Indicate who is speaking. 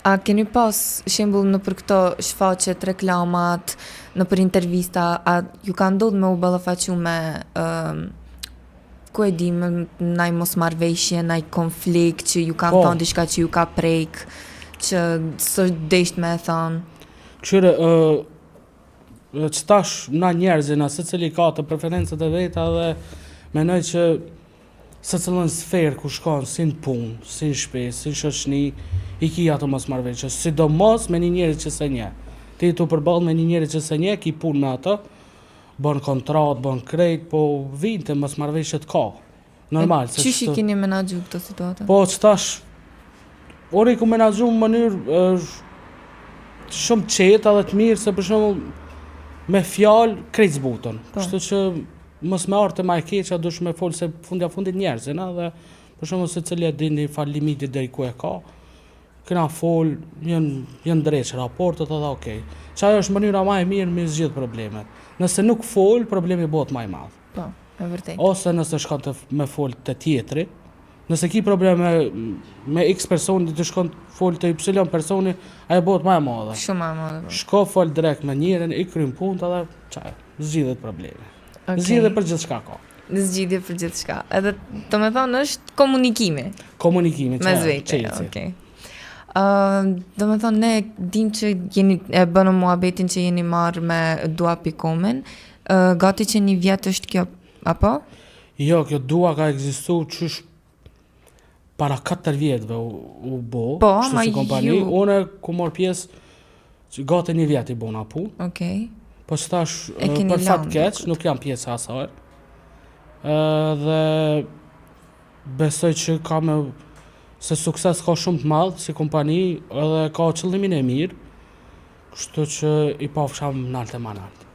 Speaker 1: A keni pas shembull në për këto shfaqjet, reklamat, në për intervista, a ju ka ndodhur me u ballafaqu me ku e di, me ndaj mosmarrveshje, ndaj konflikt që ju kanë thonë diçka që ju ka prek, që s'është desht me e thonë?
Speaker 2: Qyre, qëtash na njerëzina, secili ka të preferencët e veta dhe menoj që secilën sferë ku shkon, si në punë, si në shtëpi, si në shoqni, i ki ato mosmarrveshje, sidomos me një njeri që se nje. Ti tu përball me një njeri që se nje, ki punë me ato, bën kontrat, bën krejt, po vinte mosmarrveshjet ka. Normal.
Speaker 1: Qysh i keni menaxhu këto situata?
Speaker 2: Po qëtash, ori ku menaxhu në mënyrë shumë qeta dhe të mirë, se për shumë me fjalë krejt zbutën. Kështu që mos me arte ma e keqa, dush me folë se fundja fundit njerëzina dhe për shumë se cili e dini fal limitit deri ku e ka. Këna folë, jënë dreqë raportet edhe okej. Qajo është mënyra ma e mirë me zgjidh problemet. Nëse nuk folë, problemi bëhet ma i madh.
Speaker 1: Po, e vërtet.
Speaker 2: Ose nëse shkon me folë të tjetri, nëse ki probleme me X personi të shkon folë të Y personi, ajo bëhet ma e madhe.
Speaker 1: Shumë ma e madhe.
Speaker 2: Shko folë direkt me njërin, i krym punë edhe qajo, zgjidhet problemi. Zgjidhet për gjithçka ka.
Speaker 1: Zgjidhje për gjithçka. Edhe do me thonë është komunikimi.
Speaker 2: Komunikimi,
Speaker 1: me zvete, okej. Do me thonë, ne dim që jeni e bënë muhabetin që jeni marrë me Dua.com-in. Gati që një vjetë është kjo, apo?
Speaker 2: Jo, kjo Dua ka ekzistu qysh para 4 vjetëve u bo, kështu si kompani. Une ku mor pjesë, që gati një vjetë i bona punë.
Speaker 1: Okej.
Speaker 2: Po që tash, për fat keq, nuk jam pjesë asaj. Dhe besoj që ka me se sukses ka shumë të madh si kompani edhe ka qëllimin e mirë, kështu që i pafsham nalt e manalt.